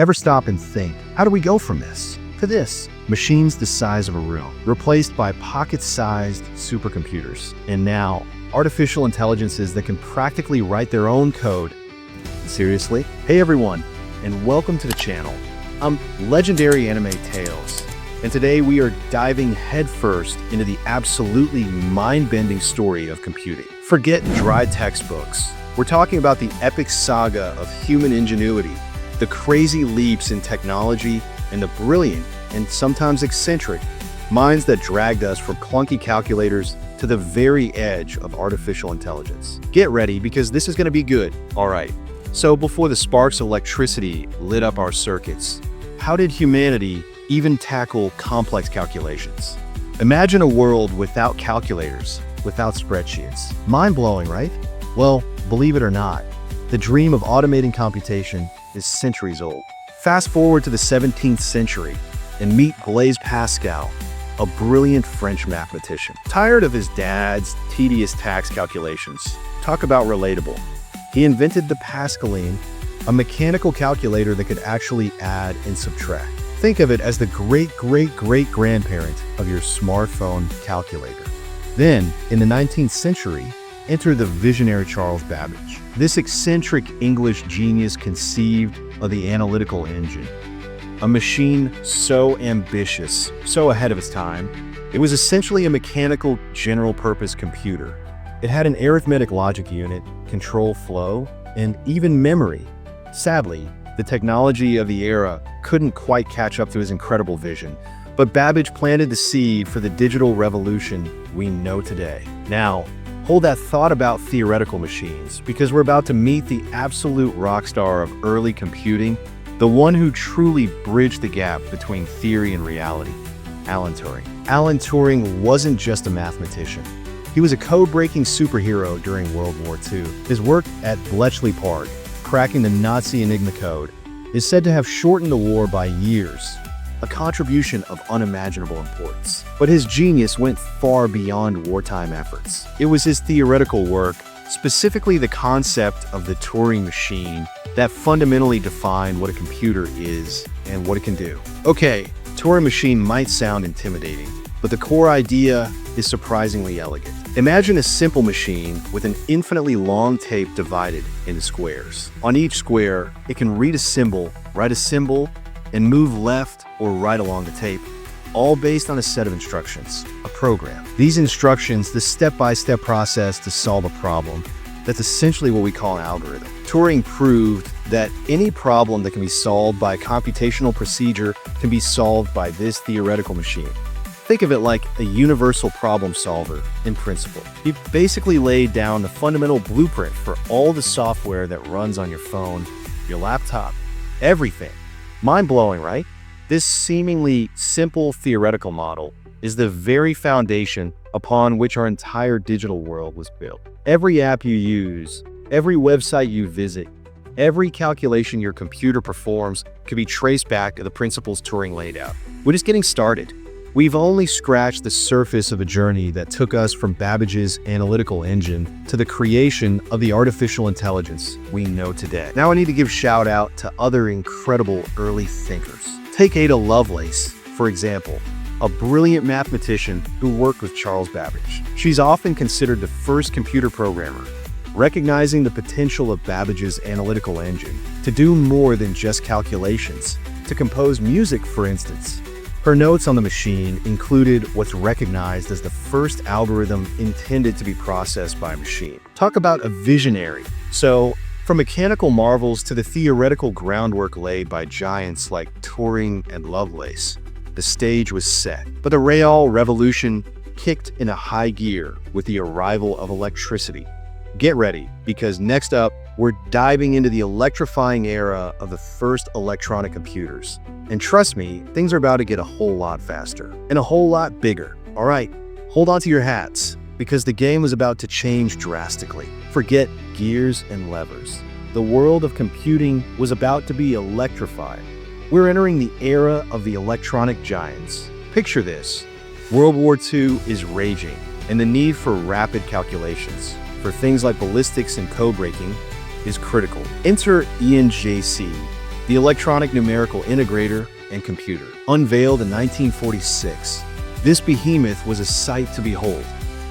Ever stop and think, how do we go from this to this? Machines the size of a room, replaced by pocket-sized supercomputers. And now, artificial intelligences that can practically write their own code. Seriously? Hey everyone, and welcome to the channel. I'm Legendary Anime Tales, and today we are diving headfirst into the absolutely mind-bending story of computing. Forget dry textbooks. We're talking about the epic saga of human ingenuity, the crazy leaps in technology, and the brilliant and sometimes eccentric minds that dragged us from clunky calculators to the very edge of artificial intelligence. Get ready, because this is going to be good. All right, so before the sparks of electricity lit up our circuits, how did humanity even tackle complex calculations? Imagine a world without calculators, without spreadsheets. Mind-blowing, right? Well, believe it or not, the dream of automating computation is centuries old. Fast forward to the 17th century and meet Blaise Pascal, a brilliant French mathematician. Tired of his dad's tedious tax calculations, talk about relatable, he invented the Pascaline, a mechanical calculator that could actually add and subtract. Think of it as the great-great-great-grandparent of your smartphone calculator. Then, in the 19th century, enter the visionary Charles Babbage. This eccentric English genius conceived of the analytical engine, a machine so ambitious, so ahead of its time. It was essentially a mechanical general-purpose computer. It had an arithmetic logic unit, control flow, and even memory. Sadly, the technology of the era couldn't quite catch up to his incredible vision, but Babbage planted the seed for the digital revolution we know today. Now, hold that thought about theoretical machines, because we're about to meet the absolute rock star of early computing, the one who truly bridged the gap between theory and reality, Alan Turing. Alan Turing wasn't just a mathematician. He was a code-breaking superhero during World War II. His work at Bletchley Park, cracking the Nazi Enigma code, is said to have shortened the war by years, a contribution of unimaginable importance. But his genius went far beyond wartime efforts. It was his theoretical work, specifically the concept of the Turing Machine, that fundamentally defined what a computer is and what it can do. Okay, Turing Machine might sound intimidating, but the core idea is surprisingly elegant. Imagine a simple machine with an infinitely long tape divided into squares. On each square, it can read a symbol, write a symbol, and move left or right along the tape, all based on a set of instructions, a program. These instructions, the step-by-step process to solve a problem, that's essentially what we call an algorithm. Turing proved that any problem that can be solved by a computational procedure can be solved by this theoretical machine. Think of it like a universal problem solver in principle. He basically laid down the fundamental blueprint for all the software that runs on your phone, your laptop, everything. Mind-blowing, right? This seemingly simple theoretical model is the very foundation upon which our entire digital world was built. Every app you use, every website you visit, every calculation your computer performs can be traced back to the principles Turing laid out. We're just getting started. We've only scratched the surface of a journey that took us from Babbage's analytical engine to the creation of the artificial intelligence we know today. Now I need to give shout out to other incredible early thinkers. Take Ada Lovelace, for example, a brilliant mathematician who worked with Charles Babbage. She's often considered the first computer programmer, recognizing the potential of Babbage's analytical engine to do more than just calculations, to compose music, for instance. Her notes on the machine included what's recognized as the first algorithm intended to be processed by a machine. Talk about a visionary. So, from mechanical marvels to the theoretical groundwork laid by giants like Turing and Lovelace, the stage was set. But the real revolution kicked into high gear with the arrival of electricity. Get ready, because next up, we're diving into the electrifying era of the first electronic computers. And trust me, things are about to get a whole lot faster and a whole lot bigger. All right, hold on to your hats, because the game is about to change drastically. Forget gears and levers. The world of computing was about to be electrified. We're entering the era of the electronic giants. Picture this. World War II is raging, and the need for rapid calculations for things like ballistics and codebreaking is critical. Enter ENJC, the electronic numerical integrator and computer. Unveiled in 1946, this behemoth was a sight to behold.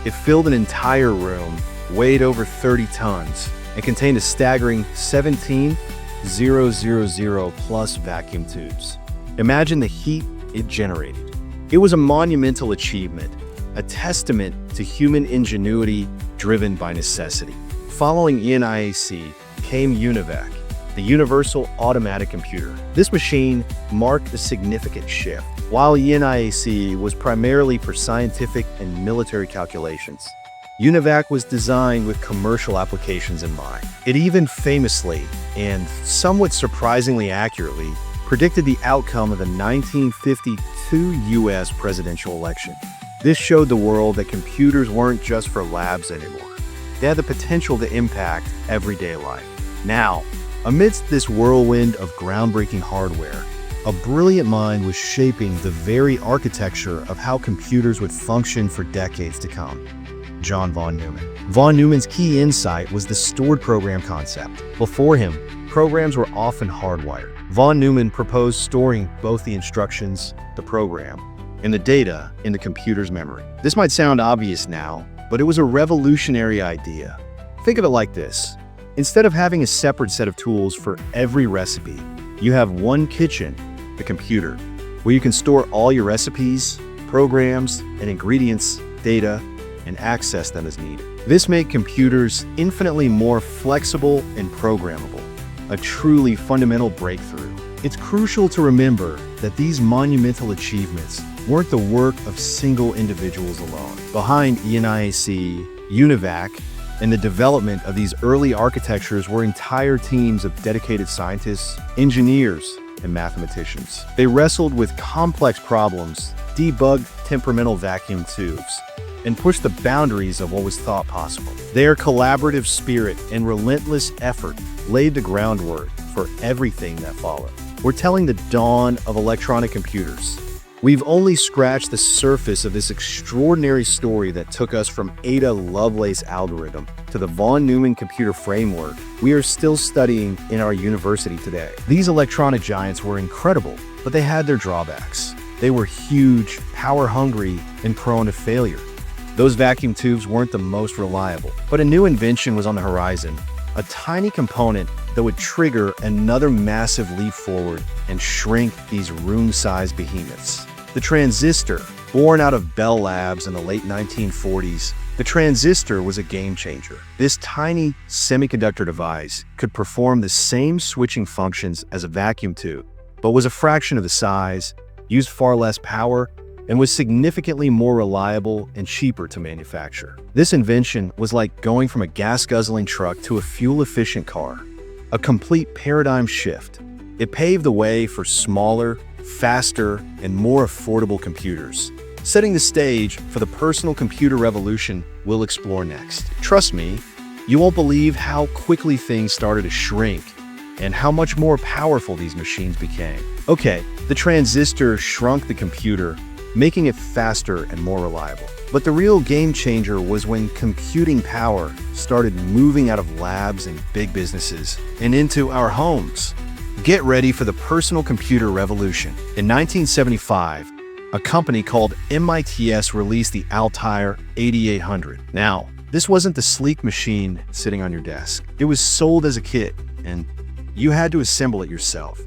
It filled an entire room, weighed over 30 tons, and contained a staggering 17,000 plus vacuum tubes. Imagine the heat it generated. It was a monumental achievement, a testament to human ingenuity driven by necessity. Following ENIAC came UNIVAC, the Universal Automatic Computer. This machine marked a significant shift. While ENIAC was primarily for scientific and military calculations, UNIVAC was designed with commercial applications in mind. It even famously, and somewhat surprisingly accurately, predicted the outcome of the 1952 U.S. presidential election. This showed the world that computers weren't just for labs anymore. They had the potential to impact everyday life. Now, amidst this whirlwind of groundbreaking hardware, a brilliant mind was shaping the very architecture of how computers would function for decades to come. John von Neumann. Von Neumann's key insight was the stored program concept. Before him, programs were often hardwired. Von Neumann proposed storing both the instructions, the program, and the data in the computer's memory. This might sound obvious now, but it was a revolutionary idea. Think of it like this. Instead of having a separate set of tools for every recipe, you have one kitchen, the computer, where you can store all your recipes, programs, and ingredients, data, and access them as needed. This made computers infinitely more flexible and programmable, a truly fundamental breakthrough. It's crucial to remember that these monumental achievements weren't the work of single individuals alone. Behind ENIAC, UNIVAC, and the development of these early architectures were entire teams of dedicated scientists, engineers, and mathematicians. They wrestled with complex problems, debugged temperamental vacuum tubes, and pushed the boundaries of what was thought possible. Their collaborative spirit and relentless effort laid the groundwork for everything that followed. We're telling the dawn of electronic computers. We've only scratched the surface of this extraordinary story that took us from Ada Lovelace algorithm to the von Neumann computer framework we are still studying in our university today. These electronic giants were incredible, but they had their drawbacks. They were huge, power-hungry, and prone to failure. Those vacuum tubes weren't the most reliable, but a new invention was on the horizon, a tiny component that would trigger another massive leap forward and shrink these room-sized behemoths. The transistor, born out of Bell Labs in the late 1940s, the transistor was a game changer. This tiny semiconductor device could perform the same switching functions as a vacuum tube, but was a fraction of the size, used far less power, and was significantly more reliable and cheaper to manufacture. This invention was like going from a gas-guzzling truck to a fuel-efficient car, a complete paradigm shift. It paved the way for smaller, faster, and more affordable computers, setting the stage for the personal computer revolution we'll explore next. Trust me, you won't believe how quickly things started to shrink and how much more powerful these machines became. Okay, the transistor shrunk the computer, making it faster and more reliable. But the real game changer was when computing power started moving out of labs and big businesses and into our homes. Get ready for the personal computer revolution. In 1975, a company called MITS released the ALTAIR 8800. Now, this wasn't the sleek machine sitting on your desk. It was sold as a kit, and you had to assemble it yourself.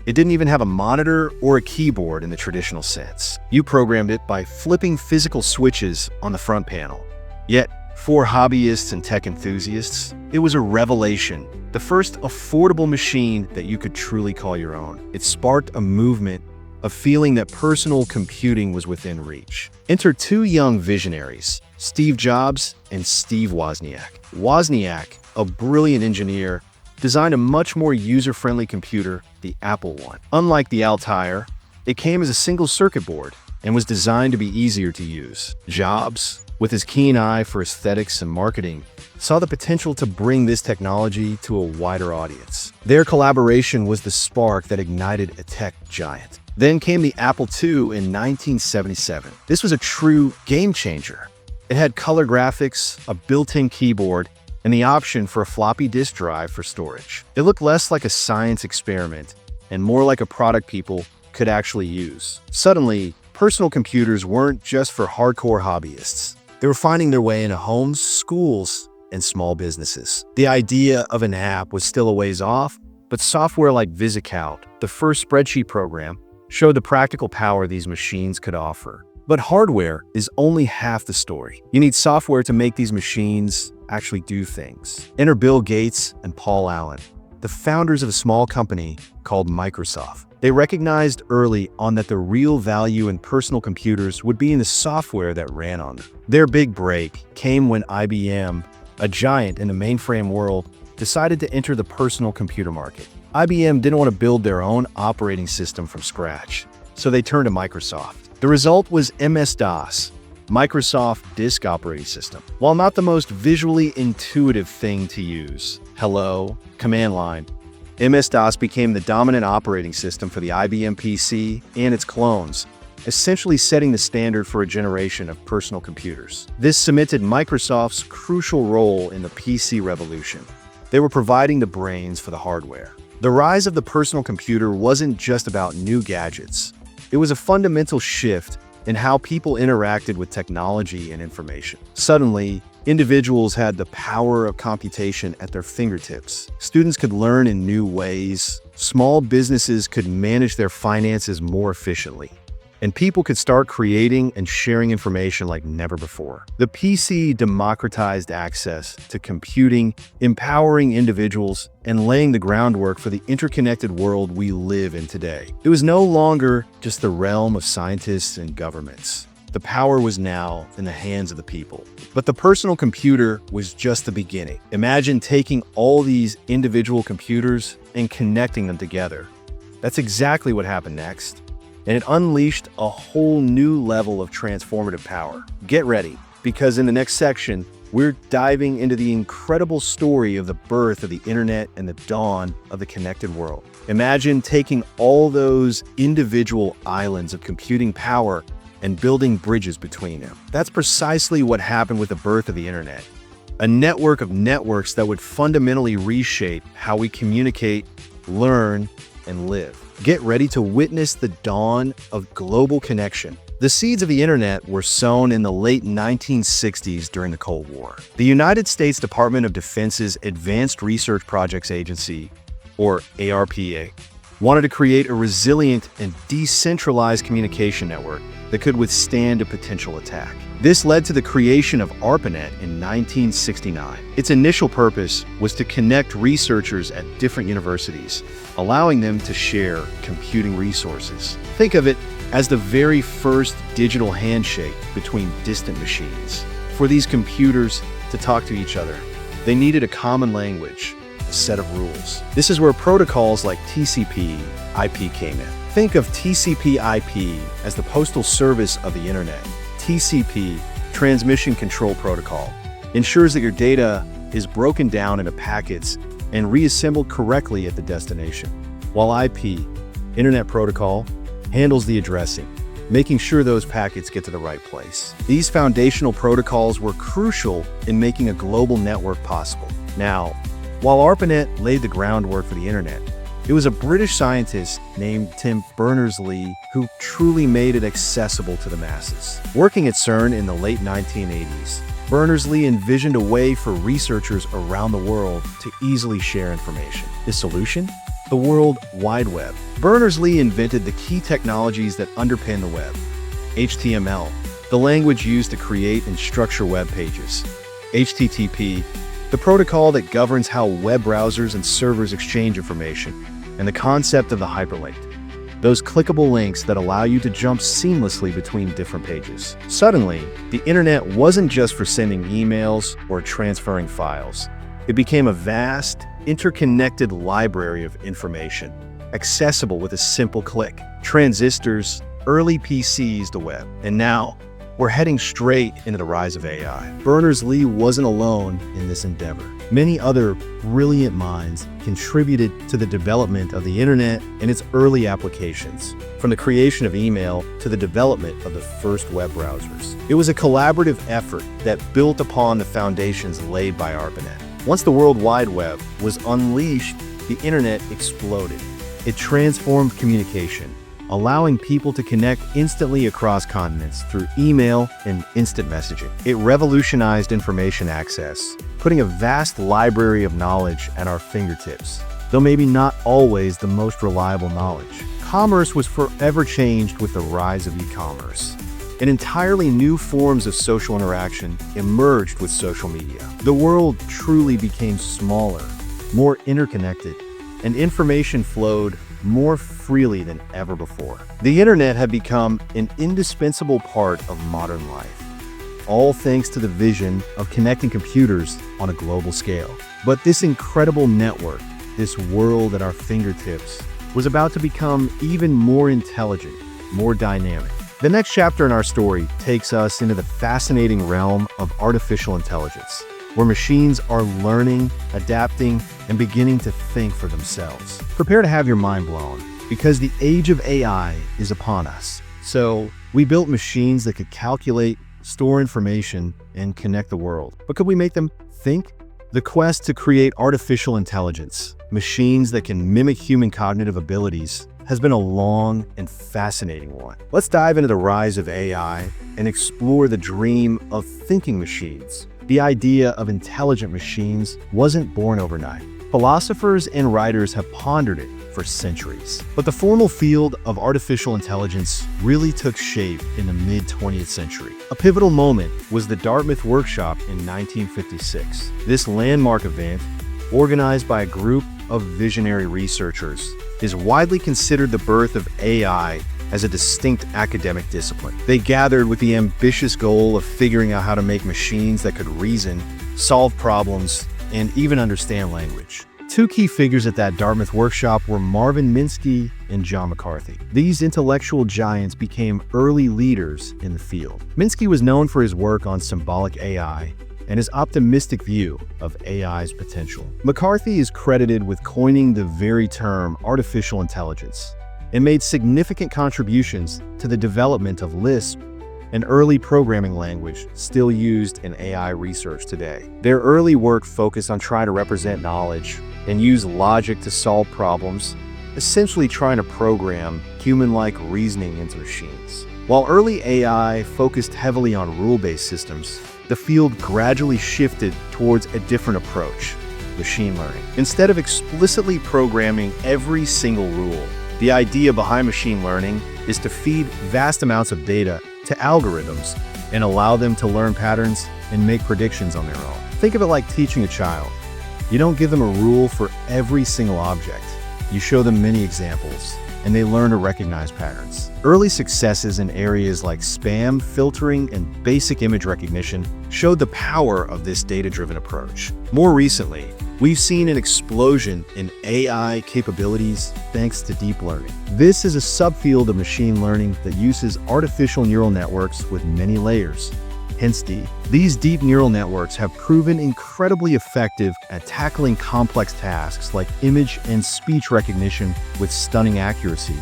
It didn't even have a monitor or a keyboard in the traditional sense. You programmed it by flipping physical switches on the front panel. Yet, for hobbyists and tech enthusiasts, it was a revelation. The first affordable machine that you could truly call your own. It sparked a movement, a feeling that personal computing was within reach. Enter two young visionaries, Steve Jobs and Steve Wozniak. Wozniak, a brilliant engineer, designed a much more user-friendly computer, the Apple I. Unlike the ALTAIR, it came as a single circuit board and was designed to be easier to use. Jobs, with his keen eye for aesthetics and marketing, saw the potential to bring this technology to a wider audience. Their collaboration was the spark that ignited a tech giant. Then came the Apple II in 1977. This was a true game changer. It had color graphics, a built-in keyboard, and the option for a floppy disk drive for storage. It looked less like a science experiment and more like a product people could actually use. Suddenly, personal computers weren't just for hardcore hobbyists. They were finding their way into homes, schools, and small businesses. The idea of an app was still a ways off, but software like VisiCalc, the first spreadsheet program, showed the practical power these machines could offer. But hardware is only half the story. You need software to make these machines actually do things. Enter Bill Gates and Paul Allen, the founders of a small company called Microsoft. They recognized early on that the real value in personal computers would be in the software that ran on them. Their big break came when IBM, a giant in the mainframe world, decided to enter the personal computer market. IBM didn't want to build their own operating system from scratch, so they turned to Microsoft. The result was MS-DOS, Microsoft Disk Operating System. While not the most visually intuitive thing to use, hello, command line, MS-DOS became the dominant operating system for the IBM PC and its clones, essentially setting the standard for a generation of personal computers. This cemented Microsoft's crucial role in the PC revolution. They were providing the brains for the hardware. The rise of the personal computer wasn't just about new gadgets. It was a fundamental shift in how people interacted with technology and information. Suddenly, individuals had the power of computation at their fingertips. Students could learn in new ways. Small businesses could manage their finances more efficiently. And people could start creating and sharing information like never before. The PC democratized access to computing, empowering individuals, and laying the groundwork for the interconnected world we live in today. It was no longer just the realm of scientists and governments. The power was now in the hands of the people. But the personal computer was just the beginning. Imagine taking all these individual computers and connecting them together. That's exactly what happened next. And it unleashed a whole new level of transformative power. Get ready, because in the next section, we're diving into the incredible story of the birth of the internet and the dawn of the connected world. Imagine taking all those individual islands of computing power and building bridges between them. That's precisely what happened with the birth of the internet. A network of networks that would fundamentally reshape how we communicate, learn, and live. Get ready to witness the dawn of global connection. The seeds of the internet were sown in the late 1960s during the Cold War. The United States Department of Defense's Advanced Research Projects Agency, or ARPA, wanted to create a resilient and decentralized communication network that could withstand a potential attack. This led to the creation of ARPANET in 1969. Its initial purpose was to connect researchers at different universities, allowing them to share computing resources. Think of it as the very first digital handshake between distant machines. For these computers to talk to each other, they needed a common language, a set of rules. This is where protocols like TCP/IP came in. Think of TCP/IP as the postal service of the internet. TCP, Transmission Control Protocol, ensures that your data is broken down into packets and reassembled correctly at the destination, while IP, Internet Protocol, handles the addressing, making sure those packets get to the right place. These foundational protocols were crucial in making a global network possible. Now, while ARPANET laid the groundwork for the internet, it was a British scientist named Tim Berners-Lee who truly made it accessible to the masses. Working at CERN in the late 1980s, Berners-Lee envisioned a way for researchers around the world to easily share information. The solution? The World Wide Web. Berners-Lee invented the key technologies that underpin the web. HTML, the language used to create and structure web pages. HTTP, the protocol that governs how web browsers and servers exchange information, and the concept of the hyperlink, those clickable links that allow you to jump seamlessly between different pages. Suddenly, the internet wasn't just for sending emails or transferring files. It became a vast, interconnected library of information, accessible with a simple click. Transistors, early PCs, the web, and now, we're heading straight into the rise of AI. Berners-Lee wasn't alone in this endeavor. Many other brilliant minds contributed to the development of the internet and its early applications, from the creation of email to the development of the first web browsers. It was a collaborative effort that built upon the foundations laid by ARPANET. Once the World Wide Web was unleashed, the internet exploded. It transformed communication, allowing people to connect instantly across continents through email and instant messaging. It revolutionized information access, putting a vast library of knowledge at our fingertips, though maybe not always the most reliable knowledge. Commerce was forever changed with the rise of e-commerce. And entirely new forms of social interaction emerged with social media. The world truly became smaller, more interconnected, and information flowed more freely than ever before. The internet had become an indispensable part of modern life, all thanks to the vision of connecting computers on a global scale. But this incredible network, this world at our fingertips, was about to become even more intelligent, more dynamic. The next chapter in our story takes us into the fascinating realm of artificial intelligence, where machines are learning, adapting, and beginning to think for themselves. Prepare to have your mind blown, because the age of AI is upon us. So, we built machines that could calculate, store information, and connect the world. But could we make them think? The quest to create artificial intelligence, machines that can mimic human cognitive abilities, has been a long and fascinating one. Let's dive into the rise of AI and explore the dream of thinking machines. The idea of intelligent machines wasn't born overnight. Philosophers and writers have pondered it for centuries. But the formal field of artificial intelligence really took shape in the mid-20th century. A pivotal moment was the Dartmouth Workshop in 1956. This landmark event, organized by a group of visionary researchers, is widely considered the birth of AI as a distinct academic discipline. They gathered with the ambitious goal of figuring out how to make machines that could reason, solve problems, and even understand language. Two key figures at that Dartmouth Workshop were Marvin Minsky and John McCarthy. These intellectual giants became early leaders in the field. Minsky was known for his work on symbolic AI and his optimistic view of AI's potential. McCarthy is credited with coining the very term artificial intelligence and made significant contributions to the development of Lisp, an early programming language still used in AI research today. Their early work focused on trying to represent knowledge and use logic to solve problems, essentially trying to program human-like reasoning into machines. While early AI focused heavily on rule-based systems, the field gradually shifted towards a different approach: machine learning. Instead of explicitly programming every single rule, the idea behind machine learning is to feed vast amounts of data to algorithms and allow them to learn patterns and make predictions on their own. Think of it like teaching a child. You don't give them a rule for every single object. You show them many examples, and they learn to recognize patterns. Early successes in areas like spam filtering and basic image recognition showed the power of this data-driven approach. More recently, we've seen an explosion in AI capabilities thanks to deep learning. This is a subfield of machine learning that uses artificial neural networks with many layers, hence D. These deep neural networks have proven incredibly effective at tackling complex tasks like image and speech recognition with stunning accuracy,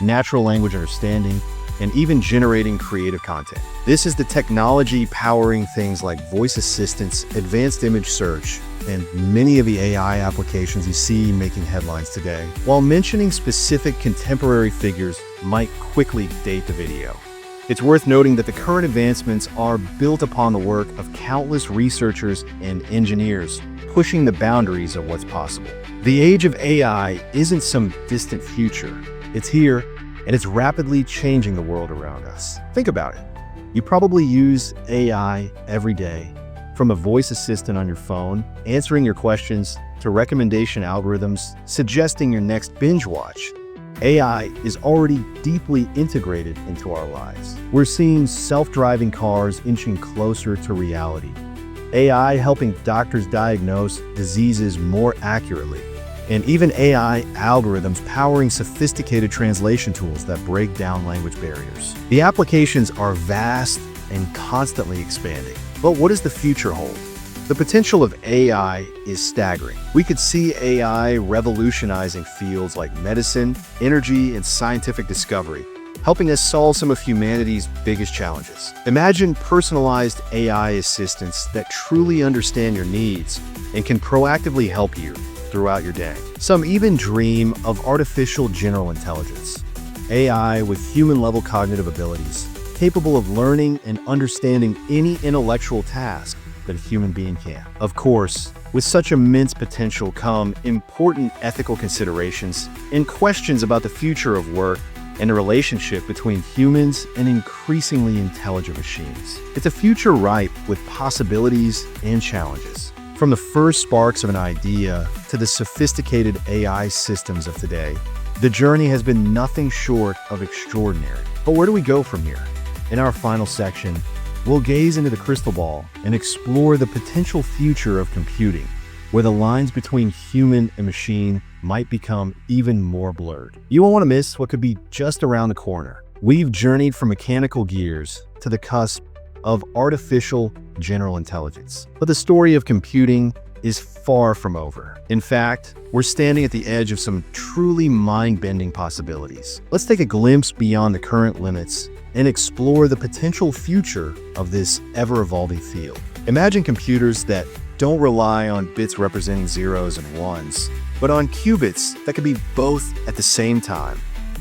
natural language understanding, and even generating creative content. This is the technology powering things like voice assistants, advanced image search, and many of the AI applications you see making headlines today. While mentioning specific contemporary figures might quickly date the video, it's worth noting that the current advancements are built upon the work of countless researchers and engineers pushing the boundaries of what's possible. The age of AI isn't some distant future. It's here, and it's rapidly changing the world around us. Think about it. You probably use AI every day, from a voice assistant on your phone, answering your questions, to recommendation algorithms suggesting your next binge watch. AI is already deeply integrated into our lives. We're seeing self-driving cars inching closer to reality, AI helping doctors diagnose diseases more accurately, and even AI algorithms powering sophisticated translation tools that break down language barriers. The applications are vast and constantly expanding. But what does the future hold? The potential of AI is staggering. We could see AI revolutionizing fields like medicine, energy, and scientific discovery, helping us solve some of humanity's biggest challenges. Imagine personalized AI assistants that truly understand your needs and can proactively help you throughout your day. Some even dream of artificial general intelligence, AI with human-level cognitive abilities, capable of learning and understanding any intellectual task that a human being can. Of course, with such immense potential come important ethical considerations and questions about the future of work and the relationship between humans and increasingly intelligent machines. It's a future ripe with possibilities and challenges. From the first sparks of an idea to the sophisticated AI systems of today, the journey has been nothing short of extraordinary. But where do we go from here? In our final section, we'll gaze into the crystal ball and explore the potential future of computing, where the lines between human and machine might become even more blurred. You won't want to miss what could be just around the corner. We've journeyed from mechanical gears to the cusp of artificial general intelligence. But the story of computing is far from over. In fact, we're standing at the edge of some truly mind-bending possibilities. Let's take a glimpse beyond the current limits and explore the potential future of this ever-evolving field. Imagine computers that don't rely on bits representing zeros and ones, but on qubits that can be both at the same time.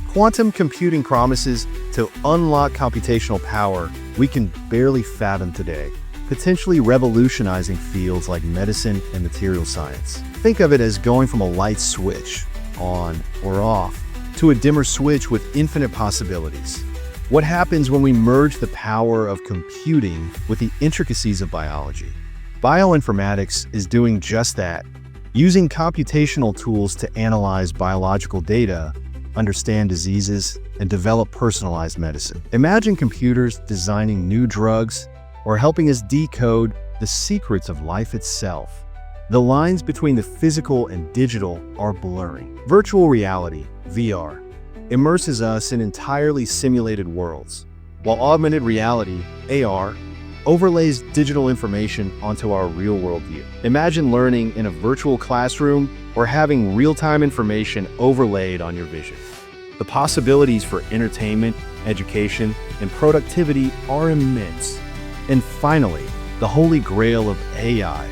Quantum computing promises to unlock computational power we can barely fathom today, potentially revolutionizing fields like medicine and material science. Think of it as going from a light switch, on or off, to a dimmer switch with infinite possibilities. What happens when we merge the power of computing with the intricacies of biology? Bioinformatics is doing just that, using computational tools to analyze biological data, understand diseases, and develop personalized medicine. Imagine computers designing new drugs or helping us decode the secrets of life itself. The lines between the physical and digital are blurring. Virtual reality, VR, immerses us in entirely simulated worlds, while augmented reality, AR, overlays digital information onto our real-world view. Imagine learning in a virtual classroom or having real-time information overlaid on your vision. The possibilities for entertainment, education, and productivity are immense. And finally, the holy grail of AI,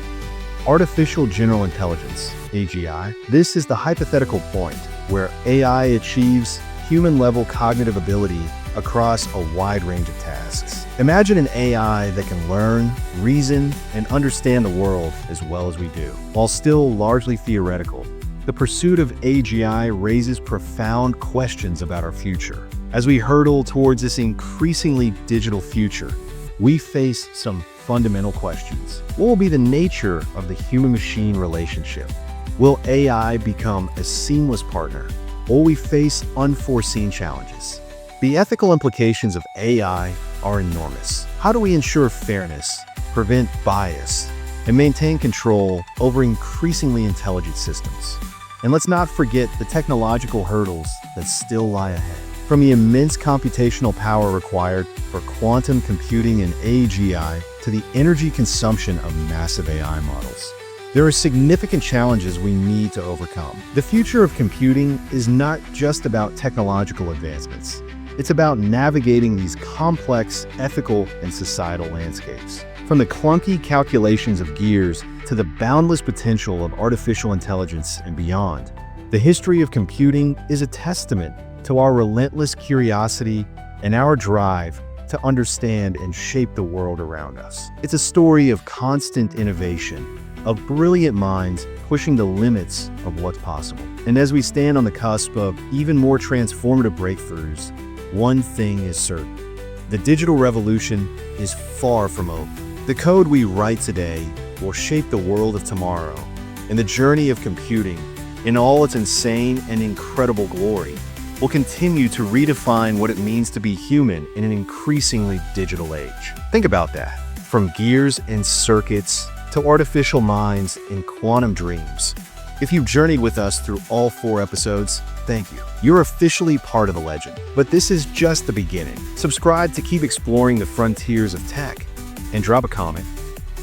artificial general intelligence, AGI. This is the hypothetical point where AI achieves human-level cognitive ability across a wide range of tasks. Imagine an AI that can learn, reason, and understand the world as well as we do. While still largely theoretical, the pursuit of AGI raises profound questions about our future. As we hurtle towards this increasingly digital future, we face some fundamental questions. What will be the nature of the human-machine relationship? Will AI become a seamless partner? Or will we face unforeseen challenges? The ethical implications of AI are enormous. How do we ensure fairness, prevent bias, and maintain control over increasingly intelligent systems? And let's not forget the technological hurdles that still lie ahead. From the immense computational power required for quantum computing and AGI to the energy consumption of massive AI models, there are significant challenges we need to overcome. The future of computing is not just about technological advancements. It's about navigating these complex ethical and societal landscapes. From the clunky calculations of gears to the boundless potential of artificial intelligence and beyond, the history of computing is a testament to our relentless curiosity and our drive to understand and shape the world around us. It's a story of constant innovation, of brilliant minds pushing the limits of what's possible. And as we stand on the cusp of even more transformative breakthroughs, one thing is certain: the digital revolution is far from over. The code we write today will shape the world of tomorrow, and the journey of computing, in all its insane and incredible glory, will continue to redefine what it means to be human in an increasingly digital age. Think about that. From gears and circuits to artificial minds and quantum dreams. If you've journeyed with us through all 4 episodes, thank you. You're officially part of the legend. But this is just the beginning. Subscribe to keep exploring the frontiers of tech, and drop a comment.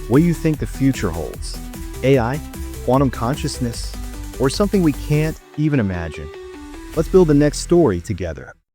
What do you think the future holds? AI, quantum consciousness, or something we can't even imagine? Let's build the next story together.